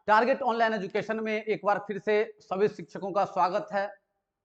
Target online education में एक बार फिर से सभी शिक्षकों का स्वागत है।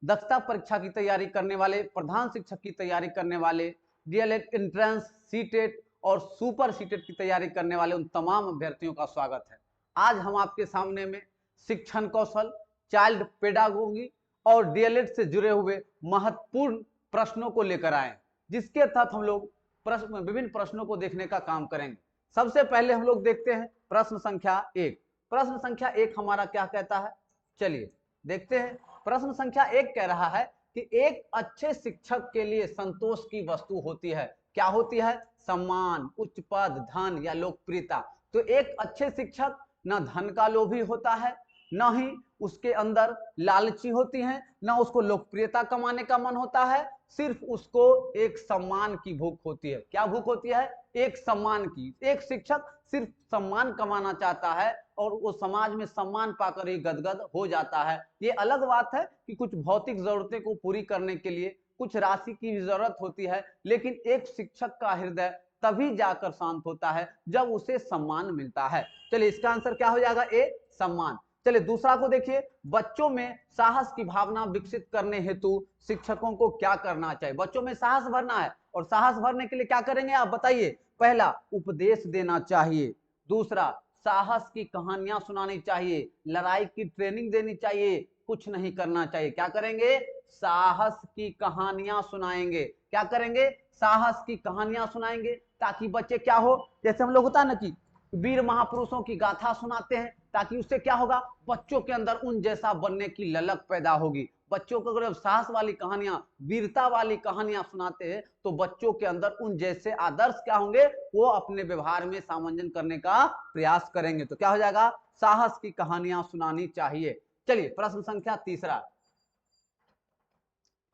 दक्षता परीक्षा की तैयारी करने वाले, प्रधान शिक्षक की तैयारी करने वाले, डीएलएड एंट्रेंस, सीटेट और सुपर सीटेट की तैयारी करने वाले उन तमाम अभ्यर्थियों का स्वागत है। आज हम आपके सामने में शिक्षण कौशल, चाइल्ड पेडागोगी और डीएलएड से जुड़े हुए महत्वपूर्ण प्रश्नों को लेकर आए, जिसके तहत हम लोग विभिन्न प्रश्नों को देखने का काम करेंगे। सबसे पहले हम लोग देखते हैं प्रश्न संख्या 1। प्रश्न संख्या 1 हमारा क्या कहता है, चलिए देखते हैं। प्रश्न संख्या 1 कह रहा है कि एक अच्छे शिक्षक के लिए संतोष की वस्तु होती है। क्या होती है? सम्मान, उच्च पद, धन या लोकप्रियता। तो एक अच्छे शिक्षक न धन का लोभी होता है, न ही उसके अंदर लालची होती है, न उसको लोकप्रियता कमाने का मन होता है, सिर्फ उसको एक सम्मान की भूख होती है। क्या भूख होती है? एक सम्मान की। एक शिक्षक सिर्फ सम्मान कमाना चाहता है और वो समाज में सम्मान पाकर ही गदगद हो जाता है। ये अलग बात है कि कुछ भौतिक जरूरतें को पूरी करने के लिए कुछ राशि की जरूरत होती है, लेकिन एक शिक्षक का हृदय तभी जाकर शांत होता है जब उसे सम्मान मिलता है। चलिए इसका आंसर क्या हो जाएगा? ए, सम्मान। चलिए दूसरा को देखिए, बच्चों में साहस की भावना विकसित करने हेतु शिक्षकों को क्या करना चाहिए? बच्चों में साहस भरना है, और साहस भरने के लिए क्या करेंगे आप बताइए? पहला, उपदेश देना चाहिए। दूसरा, साहस की कहानियां सुनानी चाहिए। लड़ाई की ट्रेनिंग देनी चाहिए। कुछ नहीं करना चाहिए। क्या करेंगे? साहस की कहानियां सुनाएंगे। क्या करेंगे? साहस की कहानियां सुनाएंगे, ताकि बच्चे क्या हो, जैसे हम लोग होता है ना कि वीर महापुरुषों की गाथा सुनाते हैं, ताकि उससे क्या होगा, बच्चों के अंदर उन जैसा बनने की ललक पैदा होगी। बच्चों को अगर साहस वाली कहानियां, वीरता वाली कहानियां सुनाते हैं तो बच्चों के अंदर उन जैसे आदर्श क्या होंगे, वो अपने व्यवहार में सामंजस्य करने का प्रयास करेंगे। तो क्या हो जाएगा? साहस की कहानियां सुनानी चाहिए। चलिए प्रश्न संख्या तीसरा।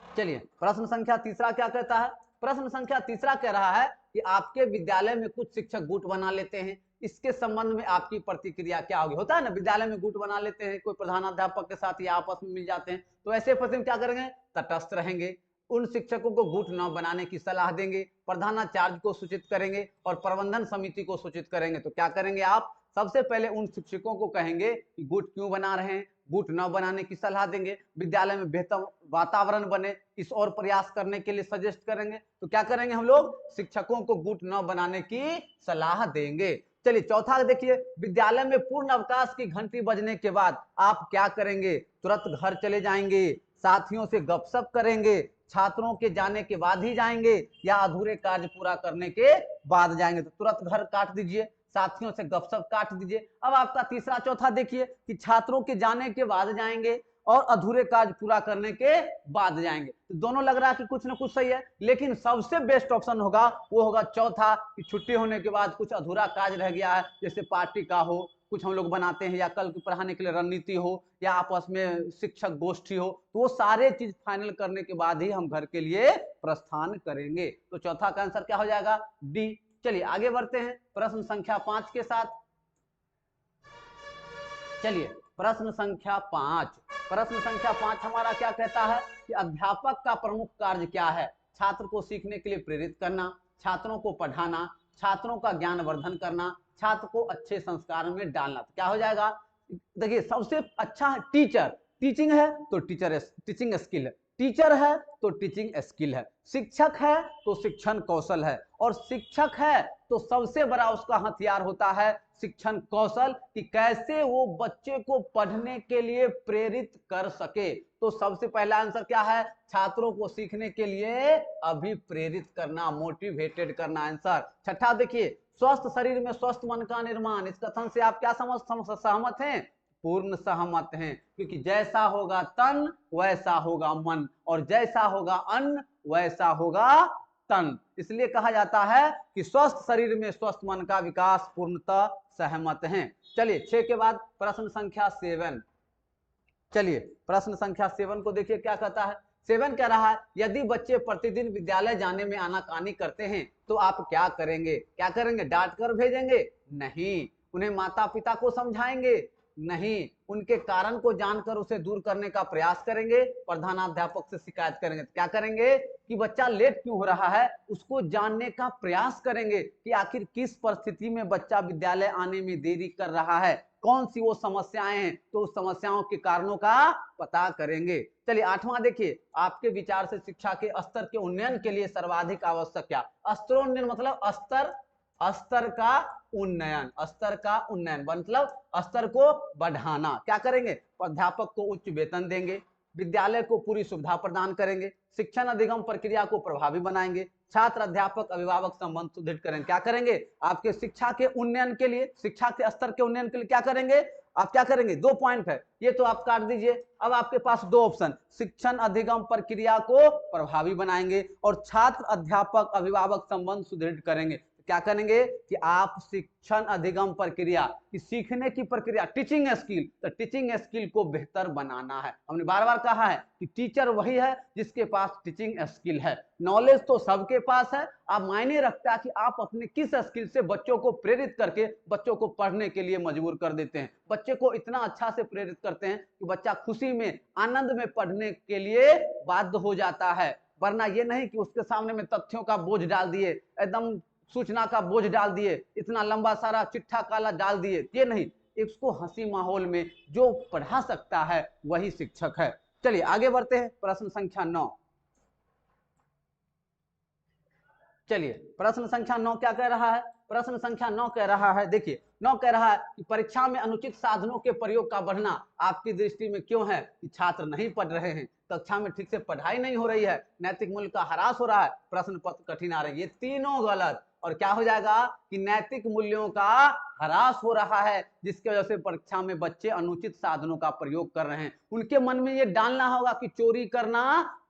चलिए प्रश्न संख्या तीसरा क्या कहता है? प्रश्न संख्या तीसरा कह रहा है कि आपके विद्यालय में कुछ शिक्षक गुट बना लेते हैं। इसके संबंध में आपकी प्रतिक्रिया क्या होगी? होता है ना, विद्यालय में गुट बना लेते हैं, कोई प्रधानाध्यापक के साथ या आपस में मिल जाते हैं। तो ऐसे परिस्थिति में क्या करेंगे? तटस्थ रहेंगे। उन शिक्षकों को गुट न बनाने की सलाह देंगे, प्रधानाचार्य को सूचित करेंगे और प्रबंधन समिति को सूचित करेंगे। तो क्या करेंगे आप? सबसे पहले उन शिक्षकों को कहेंगे कि गुट क्यों बना रहे हैं, गुट न बनाने की सलाह देंगे, विद्यालय में बेहतर वातावरण बने इस और प्रयास करने के लिए सजेस्ट करेंगे। तो क्या करेंगे हम लोग? शिक्षकों को गुट न बनाने की सलाह देंगे। चलिए चौथा देखिए, विद्यालय में पूर्ण अवकाश की घंटी बजने के बाद आप क्या करेंगे? तुरंत घर चले जाएंगे, साथियों से गपशप करेंगे, छात्रों के जाने के बाद ही जाएंगे, या अधूरे कार्य पूरा करने के बाद जाएंगे? तो तुरंत घर काट दीजिए, साथियों से गपशप काट दीजिए। अब आपका तीसरा चौथा देखिए कि छात्रों के जाने के बाद जाएंगे और अधूरे कार्य पूरा करने के बाद जाएंगे। तो दोनों लग रहा है कि कुछ ना कुछ सही है, लेकिन सबसे बेस्ट ऑप्शन होगा वो होगा चौथा, कि छुट्टी होने के बाद कुछ अधूरा कार्य रह गया है, जैसे पार्टी का हो, कुछ हम लोग बनाते हैं, या कल की पढ़ाने के लिए रणनीति हो, या आपस में शिक्षक गोष्ठी हो, तो वो सारे चीज फाइनल करने के बाद ही हम घर के लिए प्रस्थान करेंगे। तो चौथा का आंसर क्या हो जाएगा? डी। चलिए आगे बढ़ते हैं प्रश्न संख्या 5 के साथ। चलिए प्रश्न संख्या 5। प्रश्न संख्या 5 हमारा क्या कहता है कि अध्यापक का प्रमुख कार्य क्या है? छात्र को सीखने के लिए प्रेरित करना, छात्रों को पढ़ाना, छात्रों का ज्ञानवर्धन करना, छात्र को अच्छे संस्कार में डालना। तो क्या हो जाएगा? देखिए सबसे अच्छा है टीचर। टीचिंग है तो टीचिंग स्किल है, टीचर है तो टीचिंग स्किल है, शिक्षक है तो शिक्षण कौशल है, और शिक्षक है तो सबसे बड़ा उसका हथियार होता है शिक्षण कौशल, कि कैसे वो बच्चे को पढ़ने के लिए प्रेरित कर सके। तो सबसे पहला आंसर क्या है? छात्रों को सीखने के लिए अभिप्रेरित करना, मोटिवेटेड करना आंसर। छठा देखिए, स्वस्थ शरीर में स्वस्थ मन का निर्माण। इस कथन से आप क्या सहमत हैं? पूर्ण सहमत हैं, क्योंकि जैसा होगा तन वैसा होगा मन, और जैसा होगा अन्न वैसा होगा तन। इसलिए कहा जाता है कि स्वस्थ शरीर में स्वस्थ मन का विकास। पूर्णतः सहमत हैं। चलिए 6 के बाद प्रश्न संख्या 7। चलिए प्रश्न संख्या 7 को देखिए क्या कहता है। 7 कह रहा है, यदि बच्चे प्रतिदिन विद्यालय जाने में आनाकानी करते हैं तो आप क्या करेंगे? क्या करेंगे? डांट कर भेजेंगे? नहीं, उन्हें माता पिता को समझाएंगे, नहीं, उनके कारण को जानकर उसे दूर करने का प्रयास करेंगे, प्रधानाध्यापक से शिकायत करेंगे। क्या करेंगे कि बच्चा लेट क्यों हो रहा है उसको जानने का प्रयास करेंगे कि आखिर किस परिस्थिति में बच्चा विद्यालय आने में देरी कर रहा है, कौन सी वो समस्याएं हैं, तो उस समस्याओं के कारणों का पता करेंगे। चलिए 8वां देखिए, आपके विचार से शिक्षा के स्तर के उन्नयन के लिए सर्वाधिक आवश्यक क्या? स्तरोन्नयन मतलब स्तर का उन्नयन, स्तर का उन्नयन मतलब स्तर को बढ़ाना। क्या करेंगे? अध्यापक को उच्च वेतन देंगे, विद्यालय को पूरी सुविधा प्रदान करेंगे, शिक्षण अधिगम प्रक्रिया को प्रभावी बनाएंगे, छात्र अध्यापक अभिभावक संबंध सुदृढ़ करेंगे। क्या करेंगे? आपके शिक्षा के उन्नयन के लिए, शिक्षा के स्तर के उन्नयन के लिए क्या करेंगे? आप क्या करेंगे? 2 पॉइंट है, ये तो आप काट दीजिए। अब आपके पास 2 ऑप्शन, शिक्षण अधिगम प्रक्रिया को प्रभावी बनाएंगे और छात्र अध्यापक अभिभावक संबंध सुदृढ़ करेंगे। क्या करेंगे कि आप शिक्षण अधिगम प्रक्रिया की सीखने की प्रक्रिया, टीचिंग स्किल, तो टीचिंग स्किल को बेहतर बनाना है। हमने बार बार कहा है कि टीचर वही है जिसके पास टीचिंग स्किल है। नॉलेज तो सबके पास है, आप मायने रखता है कि आप अपने किस स्किल से बच्चों को प्रेरित करके बच्चों को पढ़ने के लिए मजबूर कर देते हैं, बच्चे को इतना अच्छा से प्रेरित करते हैं कि बच्चा खुशी में आनंद में पढ़ने के लिए बाध्य हो जाता है। वरना ये नहीं कि उसके सामने में तथ्यों का बोझ डाल दिए, एकदम सूचना का बोझ डाल दिए, इतना लंबा सारा चिट्ठा काला डाल दिए, ये नहीं, इसको हंसी माहौल में जो पढ़ा सकता है वही शिक्षक है। चलिए आगे बढ़ते हैं, प्रश्न संख्या 9। चलिए प्रश्न संख्या 9 क्या कह रहा है? प्रश्न संख्या 9 कह रहा है, देखिए 9 कह रहा है कि परीक्षा में अनुचित साधनों के प्रयोग का बढ़ना आपकी दृष्टि में क्यों है? कि छात्र नहीं पढ़ रहे हैं, कक्षा में ठीक से पढ़ाई नहीं हो रही है, नैतिक मूल्य का ह्रास हो रहा है, प्रश्न पत्र कठिन आ रही है। ये तीनों गलत। और क्या हो जाएगा कि नैतिक मूल्यों का ह्रास हो रहा है, जिसकी वजह से परीक्षा में बच्चे अनुचित साधनों का प्रयोग कर रहे हैं। उनके मन में ये डालना होगा कि चोरी करना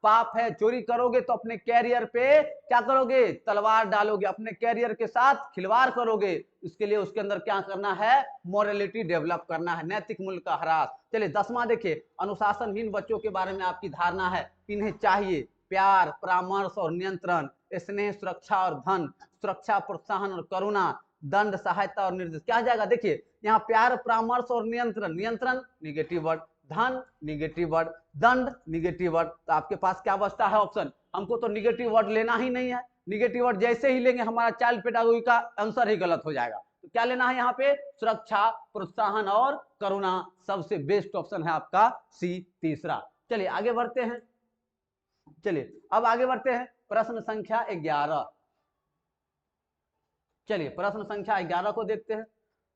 पाप है, चोरी करोगे तो अपने कैरियर पे क्या करोगे? तलवार डालोगे, अपने कैरियर के साथ खिलवाड़ करोगे। इसके लिए उसके अंदर क्या करना है? मोरालिटी डेवलप करना है, नैतिक मूल्य का ह्रास। चलिए 10वां देखिए, अनुशासनहीन बच्चों के बारे में आपकी धारणा है। इन्हें चाहिए प्यार, परामर्श और नियंत्रण, स्नेह, सुरक्षा और धन, सुरक्षा, प्रोत्साहन और करुणा, दंड, सहायता और निर्देश। क्या जाएगा? देखिए यहाँ प्यार, परामर्श और नियंत्रण, नियंत्रण निगेटिव वर्ड, धन निगेटिव वर्ड, दंड निगेटिव वर्ड। तो आपके पास क्या बचता है ऑप्शन? हमको तो निगेटिव वर्ड लेना ही नहीं है, निगेटिव वर्ड जैसे ही लेंगे हमारा चाइल्ड पेडागोजी का आंसर ही गलत हो जाएगा। तो क्या लेना है यहाँ पे? सुरक्षा, प्रोत्साहन और करुणा। सबसे बेस्ट ऑप्शन है आपका सी, तीसरा। चलिए आगे बढ़ते हैं। चलिए अब आगे बढ़ते हैं, प्रश्न संख्या 11। चलिए प्रश्न संख्या 11 को देखते हैं।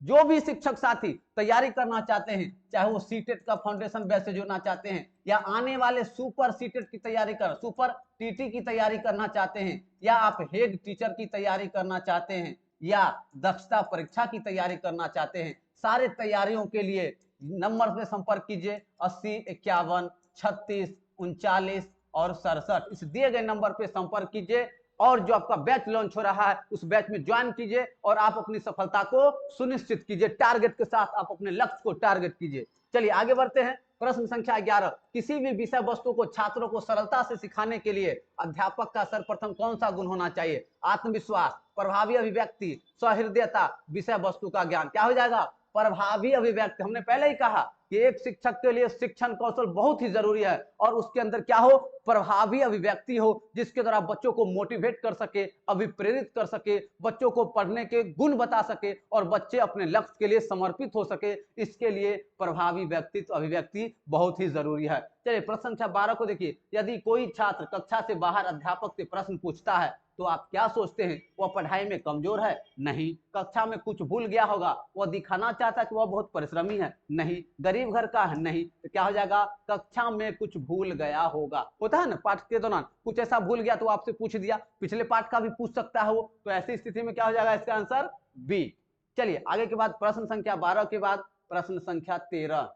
जो भी शिक्षक साथी तैयारी करना चाहते हैं, चाहे वो सीटेट का फाउंडेशन बैच से जुड़ना चाहते हैं या आने वाले सुपर सीटेट की तैयारी कर, सुपर टीटी की तैयारी करना चाहते हैं, या आप हेड टीचर की तैयारी करना चाहते हैं, या दक्षता परीक्षा की तैयारी करना चाहते हैं, सारे तैयारियों के लिए नंबर पे संपर्क कीजिए 80 51 36 39 और 67। इस दिए गए नंबर पे संपर्क कीजिए और जो आपका बैच लॉन्च हो रहा है उस बैच में ज्वाइन कीजिए और आप अपनी सफलता को सुनिश्चित कीजिए, टारगेट के साथ आप अपने लक्ष्य को टारगेट कीजिए। चलिए आगे बढ़ते हैं, प्रश्न संख्या 11। किसी भी विषय वस्तु को छात्रों को सरलता से सिखाने के लिए अध्यापक का सर्वप्रथम कौन सा गुण होना चाहिए? आत्मविश्वास, प्रभावी अभिव्यक्ति, सहृदयता, विषय वस्तु का ज्ञान। क्या हो जाएगा? प्रभावी अभिव्यक्ति। हमने पहले ही कहा कि एक शिक्षक के लिए शिक्षण कौशल बहुत ही जरूरी है और उसके अंदर क्या हो? प्रभावी अभिव्यक्ति हो, जिसके द्वारा बच्चों को मोटिवेट कर सके, अभिप्रेरित कर सके, बच्चों को पढ़ने के गुण बता सके और बच्चे अपने लक्ष्य के लिए समर्पित हो सके। इसके लिए प्रभावी व्यक्तित्व अभिव्यक्ति बहुत ही जरूरी है। चलिए प्रश्न संख्या 12 को देखिए। यदि कोई छात्र कक्षा से बाहर अध्यापक से प्रश्न पूछता है तो आप क्या सोचते हैं? वह पढ़ाई में कमजोर है? नहीं। कक्षा में कुछ भूल गया होगा? वह दिखाना चाहता है कि वह बहुत परिश्रमी है? नहीं। गरीब घर का है? नहीं। तो क्या हो जाएगा? कक्षा में कुछ भूल गया होगा। होता है ना पाठ के दौरान कुछ ऐसा भूल गया तो आपसे पूछ दिया, पिछले पाठ का भी पूछ सकता है वो, तो ऐसी स्थिति में क्या हो जाएगा? इसका आंसर बी। चलिए आगे के बाद प्रश्न संख्या 12 के बाद प्रश्न संख्या 13।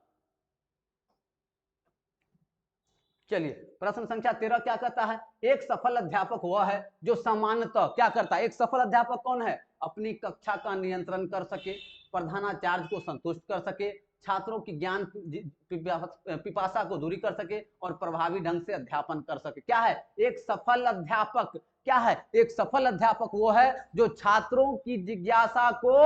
चलिए प्रश्न संख्या 13 क्या कहता है? एक सफल अध्यापक वह है जो सामान्यतः क्या करता है? एक सफल अध्यापक कौन है? अपनी कक्षा का नियंत्रण कर सके, प्रधानाचार्य को संतुष्ट कर सके, छात्रों की ज्ञान पिपासा को दूरी कर सके और प्रभावी ढंग से अध्यापन कर सके। क्या है एक सफल अध्यापक? क्या है एक सफल अध्यापक? वो है जो छात्रों की जिज्ञासा को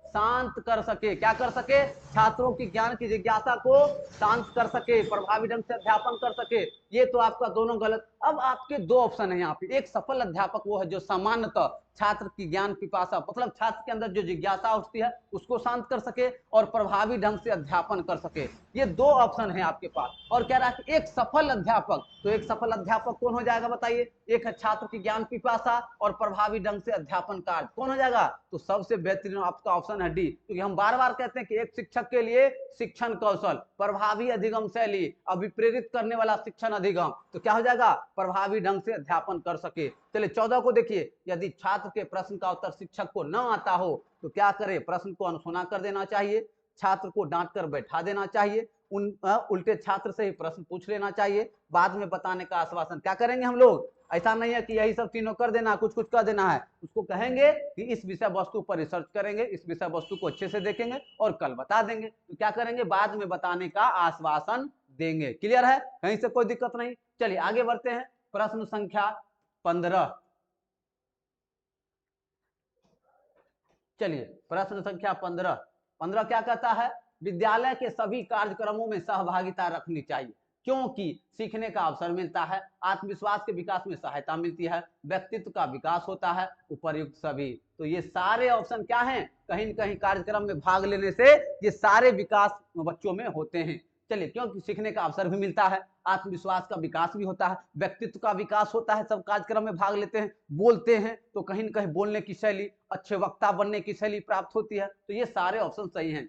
शांत कर सके। क्या कर सके? छात्रों की ज्ञान की जिज्ञासा को शांत कर सके, प्रभावी ढंग से अध्यापन कर सके। ये तो आपका दोनों गलत। अब आपके दो ऑप्शन है यहाँ पे। एक सफल अध्यापक वो है जो सामान्यतः छात्र की ज्ञान पिपासा, मतलब छात्र के अंदर जो जिज्ञासा उठती है उसको शांत कर सके और प्रभावी ढंग से अध्यापन कर सके। ये दो ऑप्शन है आपके पास। और कह रहा है कि एक सफल अध्यापक, तो एक सफल अध्यापक कौन हो जाएगा बताइए? एक है छात्र की ज्ञान पिपासा और प्रभावी ढंग से अध्यापन कार्य, कौन हो जाएगा? तो सबसे बेहतरीन आपका ऑप्शन है डी, क्योंकि हम बार बार कहते हैं कि एक शिक्षक के लिए शिक्षण कौशल, प्रभावी अधिगम शैली, अभिप्रेरित करने वाला शिक्षण अधिगम, तो क्या हो जाएगा? प्रभावी ढंग से अध्यापन कर सके। चलिए 14 को देखिए, यदि छात्र के प्रश्न का उत्तर शिक्षक को न आता हो तो क्या करे? प्रश्न को अनसुना कर देना चाहिए, छात्र को डांट कर बैठा देना चाहिए, उल्टे छात्र से ही प्रश्न पूछ लेना चाहिए, बाद में बताने का आश्वासन। क्या करेंगे हम लोग? ऐसा नहीं है कि यही सब तीनों कर देना, कुछ कुछ कर देना है। उसको कहेंगे कि इस विषय वस्तु पर रिसर्च करेंगे, इस विषय वस्तु को अच्छे से देखेंगे और कल बता देंगे। तो क्या करेंगे? बाद में बताने का आश्वासन देंगे। क्लियर है? कहीं से कोई दिक्कत नहीं। चलिए आगे बढ़ते हैं। प्रश्न संख्या 15। चलिए प्रश्न संख्या 15 क्या कहता है? विद्यालय के सभी कार्यक्रमों में सहभागिता रखनी चाहिए, क्योंकि सीखने का अवसर मिलता है, आत्मविश्वास के विकास में सहायता मिलती है, व्यक्तित्व का विकास होता है, उपर्युक्त सभी। तो ये सारे ऑप्शन क्या हैं? कहीं न कहीं कार्यक्रम में भाग लेने से ये सारे विकास बच्चों में होते हैं। चलिए, क्योंकि सीखने का अवसर भी मिलता है, आत्मविश्वास का विकास भी होता है, व्यक्तित्व का विकास होता है, सब कार्यक्रम में भाग लेते हैं, बोलते हैं तो कहीं न कहीं बोलने की शैली, अच्छे वक्ता बनने की शैली प्राप्त होती है। तो ये सारे ऑप्शन सही हैं।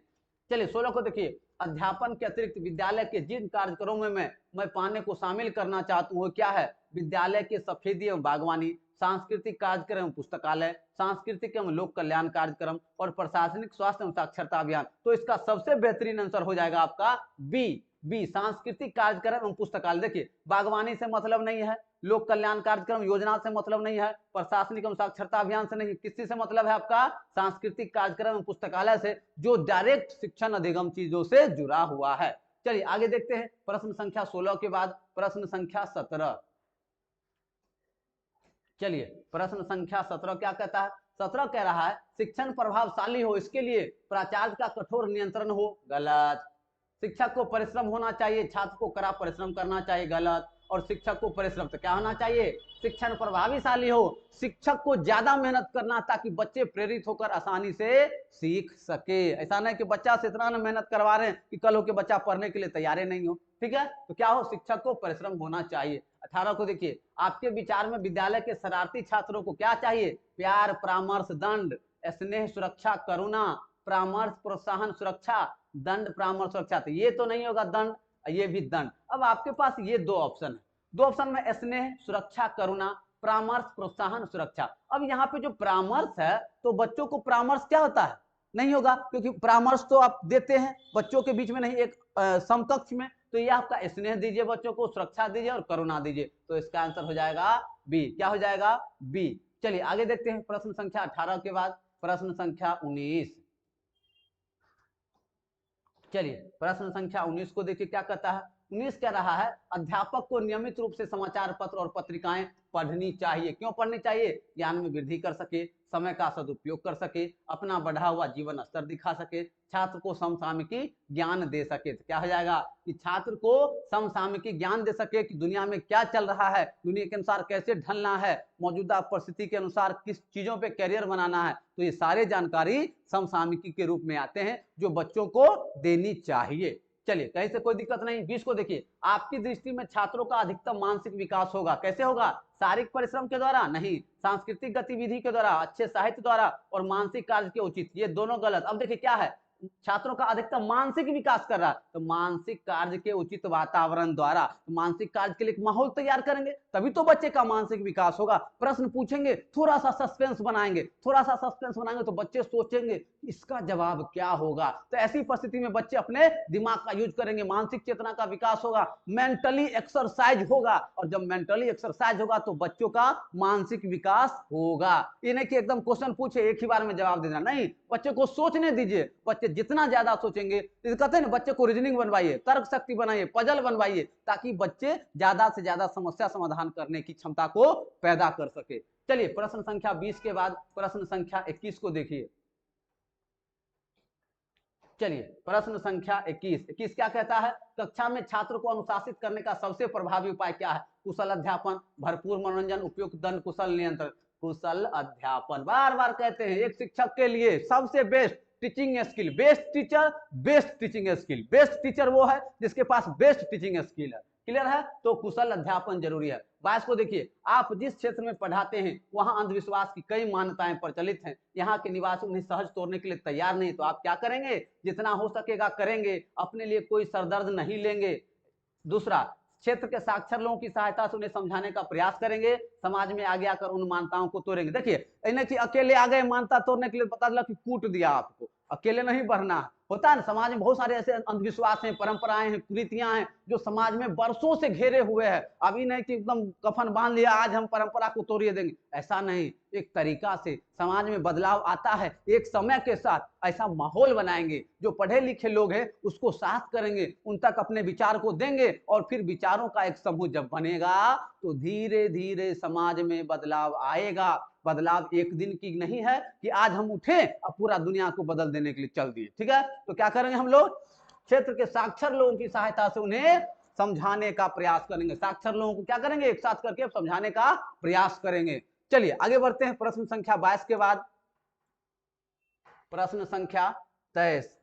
चलिए 16 को देखिए, अध्यापन के अतिरिक्त विद्यालय के जिन कार्यक्रमों में मैं पाने को शामिल करना चाहता हूँ वो क्या है? विद्यालय के सफेदी एवं बागवानी, सांस्कृतिक कार्यक्रम एवं पुस्तकालय, सांस्कृतिक एवं लोक कल्याण कार्यक्रम और प्रशासनिक स्वास्थ्य एवं साक्षरता अभियान। तो इसका सबसे बेहतरीन आंसर हो जाएगा आपका बी, सांस्कृतिक कार्यक्रम एवं पुस्तकालय। देखिए, बागवानी से मतलब नहीं है, लोक कल्याण कार्यक्रम योजना से मतलब नहीं है, प्रशासनिक एवं साक्षरता अभियान से नहीं, किसी से मतलब है? आपका सांस्कृतिक कार्यक्रम एवं पुस्तकालय से, जो डायरेक्ट शिक्षण अधिगम चीजों से जुड़ा हुआ है। चलिए आगे देखते हैं। प्रश्न संख्या 16 के बाद प्रश्न संख्या 17। चलिए प्रश्न संख्या 17 क्या कहता है? 17 कह रहा है शिक्षण प्रभावशाली हो इसके लिए प्राचार्य का कठोर नियंत्रण हो। गलत। शिक्षक को परिश्रम होना चाहिए, छात्र को कड़ा परिश्रम करना चाहिए। गलत। और शिक्षक को परिश्रम तो क्या होना चाहिए? शिक्षण प्रभावशाली हो, शिक्षक को ज्यादा मेहनत करना ताकि बच्चे प्रेरित होकर आसानी से सीख सके। ऐसा नहीं कि बच्चा से इतना मेहनत करवा रहे हैं कि कल हो के बच्चा पढ़ने के लिए तैयार नहीं हो। ठीक है, तो क्या हो? शिक्षक को परिश्रम होना चाहिए। 18 को देखिए, आपके विचार में विद्यालय के शरारती छात्रों को क्या चाहिए? प्यार, परामर्श, दंड, स्नेह, सुरक्षा, करुणा, परामर्श, प्रोत्साहन, सुरक्षा, दंड, परामर्श, सुरक्षा। तो ये तो नहीं होगा दंड, ये भी दंड। अब आपके पास ये दो ऑप्शन है, दो ऑप्शन में स्नेह, सुरक्षा, करुणा, परामर्श, प्रोत्साहन, सुरक्षा। अब यहाँ पे जो परामर्श है, तो बच्चों को परामर्श क्या होता है? नहीं होगा, क्योंकि परामर्श तो आप देते हैं बच्चों के बीच में नहीं, एक समकक्ष में। तो ये आपका स्नेह दीजिए बच्चों को, सुरक्षा दीजिए और करुणा दीजिए। तो इसका आंसर हो जाएगा बी। क्या हो जाएगा? बी। चलिए आगे देखते हैं। प्रश्न संख्या 18 के बाद प्रश्न संख्या 19। चलिए प्रश्न संख्या 19 को देखिए क्या कहता है। 19 कह रहा है अध्यापक को नियमित रूप से समाचार पत्र और पत्रिकाएं पढ़नी चाहिए। क्यों पढ़नी चाहिए? ज्ञान में वृद्धि कर सके, समय का सदुपयोग कर सके, अपना बढ़ा हुआ जीवन स्तर दिखा सके, छात्र को समसामयिकी ज्ञान दे सके। तो क्या हो जाएगा कि छात्र को समसामयिकी ज्ञान दे सके कि दुनिया में क्या चल रहा है, दुनिया के अनुसार कैसे ढलना है, मौजूदा परिस्थिति के अनुसार किस चीजों पे करियर बनाना है। तो ये सारे जानकारी समसामयिकी के रूप में आते हैं जो बच्चों को देनी चाहिए। चलिए कहीं से कोई दिक्कत नहीं। 20 को देखिए, आपकी दृष्टि में छात्रों का अधिकतम मानसिक विकास होगा। कैसे होगा? शारीरिक परिश्रम के द्वारा नहीं, सांस्कृतिक गतिविधि के द्वारा, अच्छे साहित्य द्वारा और मानसिक कार्य के उचित। ये दोनों गलत। अब देखिए क्या है, छात्रों का अधिकतम मानसिक विकास कर रहा है, तो मानसिक कार्य के उचित वातावरण द्वारा, मानसिक कार्य के लिए एक माहौल तैयार करेंगे तभी तो बच्चे का मानसिक विकास होगा। प्रश्न पूछेंगे, थोड़ा सा सस्पेंस बनाएंगे, थोड़ा सा सस्पेंस बनाएंगे तो बच्चे सोचेंगे इसका जवाब क्या होगा। तो ऐसी परिस्थिति में बच्चे अपने दिमाग का यूज करेंगे, मानसिक चेतना का विकास होगा, मेंटली एक्सरसाइज होगा। और जब मेंटली एक्सरसाइज होगा तो बच्चों का मानसिक विकास होगा। ये नहीं कि एकदम क्वेश्चन पूछे एक ही बार में जवाब देना, नहीं, बच्चे को सोचने दीजिए। बच्चे जितना ज्यादा सोचेंगे, कहते हैं ना, बच्चे को रीजनिंग बनवाइए, तर्क शक्ति बनाइए, पजल बनवाइए, ताकि बच्चे ज्यादा से ज्यादा समस्या समाधान करने की क्षमता को पैदा कर सके। चलिए प्रश्न संख्या 20 के बाद प्रश्न संख्या 21 को देखिए। चलिए प्रश्न संख्या 21 क्या कहता है? कक्षा में छात्र को अनुशासित करने का सबसे प्रभावी उपाय क्या है? कुशल अध्यापन, भरपूर मनोरंजन, उपयुक्त दंड, कुशल नियंत्रण। कुशल अध्यापन, बार बार कहते हैं, एक शिक्षक के लिए सबसे best teaching skill, best teacher best teaching skill, best teacher वो है जिसके पास बेस्ट टीचिंग स्किल है। क्लियर है? तो कुशल अध्यापन जरूरी है। बात को देखिए, आप जिस क्षेत्र में पढ़ाते हैं वहां अंधविश्वास की कई मान्यताएं प्रचलित हैं। यहाँ के निवासी उन्हें सहज तोड़ने के लिए तैयार नहीं, तो आप क्या करेंगे? जितना हो सकेगा करेंगे, अपने लिए कोई सरदर्द नहीं लेंगे। दूसरा, क्षेत्र के साक्षर लोगों की सहायता से उन्हें समझाने का प्रयास करेंगे, समाज में आगे आकर उन मान्यताओं को तोड़ेंगे। देखिए, इन्हें कि अकेले आ गए मान्यता तोड़ने के लिए, पता चला कि कूट दिया आपको, अकेले नहीं बढ़ना। होता है ना, समाज में बहुत सारे ऐसे अंधविश्वास हैं, परंपराएं हैं, कुरीतियां हैं जो समाज में बरसों से घेरे हुए हैं। अभी नहीं कि एकदम कफन बांध लिया, आज हम परंपरा को तोड़िए देंगे, ऐसा नहीं। एक तरीका से समाज में बदलाव आता है, एक समय के साथ ऐसा माहौल बनाएंगे, जो पढ़े लिखे लोग हैं उसको साथ करेंगे, उन तक अपने विचार को देंगे, और फिर विचारों का एक समूह जब बनेगा तो धीरे धीरे समाज में बदलाव आएगा। बदलाव एक दिन की नहीं है कि आज हम उठे और पूरा दुनिया को बदल देने के लिए चल दिए। ठीक है, तो क्या करेंगे हम लोग? क्षेत्र के साक्षर लोगों की सहायता से उन्हें समझाने का प्रयास करेंगे। साक्षर लोगों को क्या करेंगे? एक साथ करके समझाने का प्रयास करेंगे। चलिए आगे बढ़ते हैं। प्रश्न संख्या 22 के बाद प्रश्न संख्या 23।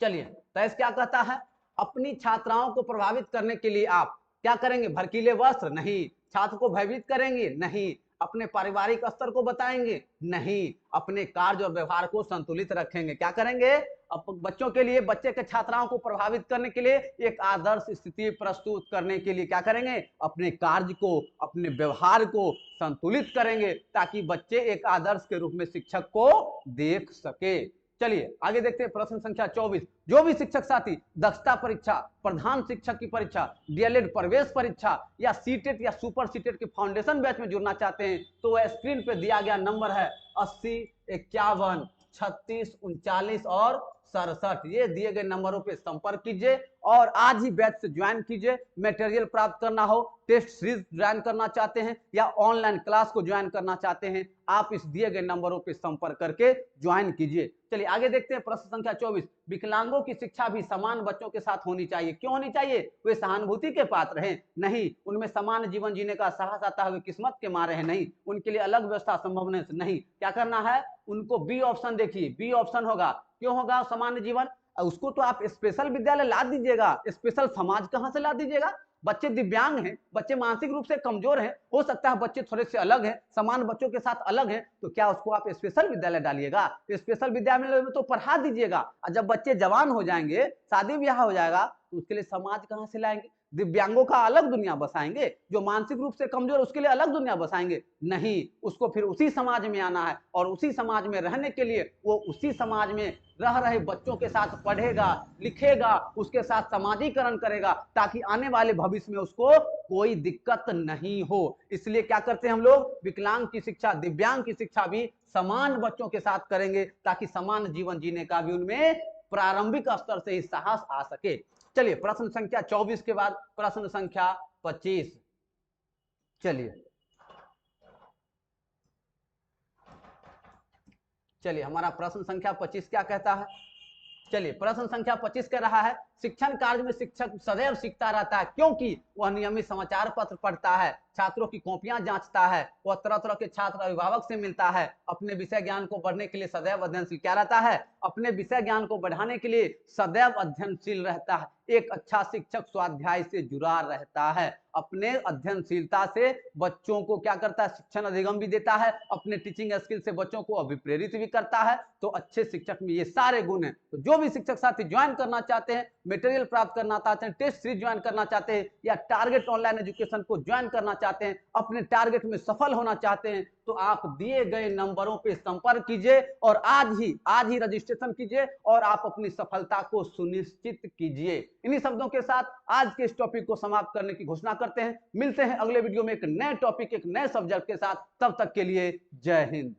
चलिए 23 क्या कहता है? अपनी छात्राओं को प्रभावित करने के लिए आप क्या करेंगे? भड़कीले वस्त्र? नहीं। छात्र को भयभीत करेंगे? नहीं। अपने पारिवारिक स्तर को बताएंगे? नहीं। अपने कार्य और व्यवहार को संतुलित रखेंगे। क्या करेंगे? अब बच्चों के लिए, बच्चे के छात्राओं को प्रभावित करने के लिए एक आदर्श स्थिति प्रस्तुत करने के लिए क्या करेंगे? अपने कार्य को, अपने व्यवहार को संतुलित करेंगे, ताकि बच्चे एक आदर्श के रूप में शिक्षक को देख सके। चलिए आगे देखते हैं प्रश्न संख्या 24। जो भी शिक्षक साथी दक्षता परीक्षा, प्रधान शिक्षक की परीक्षा, डीएलएड प्रवेश परीक्षा या सीटेट या सुपर सीटेट के फाउंडेशन बैच में जुड़ना चाहते हैं, तो वह स्क्रीन पे दिया गया नंबर है 80 51 36 39 और 67, ये दिए गए नंबरों पे संपर्क कीजिए और आज ही बैच से ज्वाइन कीजिए। मटेरियल प्राप्त करना हो, टेस्ट सीरीज ज्वाइन करना चाहते हैं या ऑनलाइन क्लास को ज्वाइन करना चाहते हैं, आप इस दिए गए नंबरों पे संपर्क करके ज्वाइन कीजिए। चलिए आगे देखते हैं प्रश्न संख्या 24। विकलांगों की शिक्षा भी समान बच्चों के साथ होनी चाहिए। क्यों होनी चाहिए? वे सहानुभूति के पात्र हैं? नहीं। उनमें समान जीवन जीने का साहस आता है, वे किस्मत के मारे हैं? नहीं। उनके लिए अलग व्यवस्था संभव नहीं। क्या करना है? उनको बी ऑप्शन देखिए, बी ऑप्शन होगा। क्यों होगा सामान्य जीवन? उसको तो आप स्पेशल विद्यालय ला दीजिएगा, स्पेशल समाज कहां से ला दीजिएगा? बच्चे दिव्यांग हैं, बच्चे मानसिक रूप से कमजोर हैं, हो सकता है बच्चे थोड़े से अलग हैं, समान बच्चों के साथ अलग हैं, तो क्या उसको आप स्पेशल विद्यालय डालिएगा? स्पेशल विद्यालय में तो पढ़ा दीजिएगा, और जब बच्चे जवान हो जाएंगे, शादी ब्याह हो जाएगा, तो उसके लिए समाज कहां से लाएंगे? दिव्यांगों का अलग दुनिया बसाएंगे, जो मानसिक रूप से कमजोर उसके लिए अलग दुनिया बसाएंगे? नहीं। उसको फिर उसी समाज में आना है, और उसी समाज में रहने के लिए वो उसी समाज में रह रहे बच्चों के साथ पढ़ेगा, लिखेगा, उसके साथ समाजीकरण करेगा, ताकि आने वाले भविष्य में उसको कोई दिक्कत नहीं हो। इसलिए क्या करते हैं हम लोग? विकलांग की शिक्षा, दिव्यांग की शिक्षा भी समान बच्चों के साथ करेंगे, ताकि समान जीवन जीने का भी उनमें प्रारंभिक स्तर से ही साहस आ सके। चलिए प्रश्न संख्या 24 के बाद प्रश्न संख्या 25। चलिए हमारा प्रश्न संख्या 25 क्या कहता है? चलिए प्रश्न संख्या 25 कह रहा है, शिक्षण कार्य में शिक्षक सदैव सीखता रहता है, क्योंकि वह नियमित समाचार पत्र पढ़ता है, छात्रों की कॉपियां जांचता है, वह तरह तरह के छात्र अभिभावक से मिलता है, अपने विषय ज्ञान को बढ़ने के लिए सदैव अध्ययनशील क्या रहता है? अपने विषय ज्ञान को बढ़ाने के लिए सदैव अध्ययनशील रहता है। एक अच्छा शिक्षक स्वाध्याय से जुड़ा रहता है, अपने अध्ययनशीलता से बच्चों को क्या करता है? शिक्षण अधिगम भी देता है, अपने टीचिंग स्किल से बच्चों को अभिप्रेरित भी करता है। तो अच्छे शिक्षक में ये सारे गुण हैं। तो जो भी शिक्षक साथी ज्वाइन करना चाहते हैं, मटेरियल प्राप्त करना चाहते हैं, टेस्ट सीरीज ज्वाइन करना चाहते हैं, या टारगेट ऑनलाइन एजुकेशन को ज्वाइन करना चाहते हैं, अपने टारगेट में सफल होना चाहते हैं, तो आप दिए गए नंबरों पे संपर्क कीजिए और आज ही रजिस्ट्रेशन कीजिए और आप अपनी सफलता को सुनिश्चित कीजिए। इन्हीं शब्दों के साथ आज के इस टॉपिक को समाप्त करने की घोषणा करते हैं। मिलते हैं अगले वीडियो में एक नए टॉपिक, एक नए सब्जेक्ट के साथ। तब तक के लिए जय हिंद।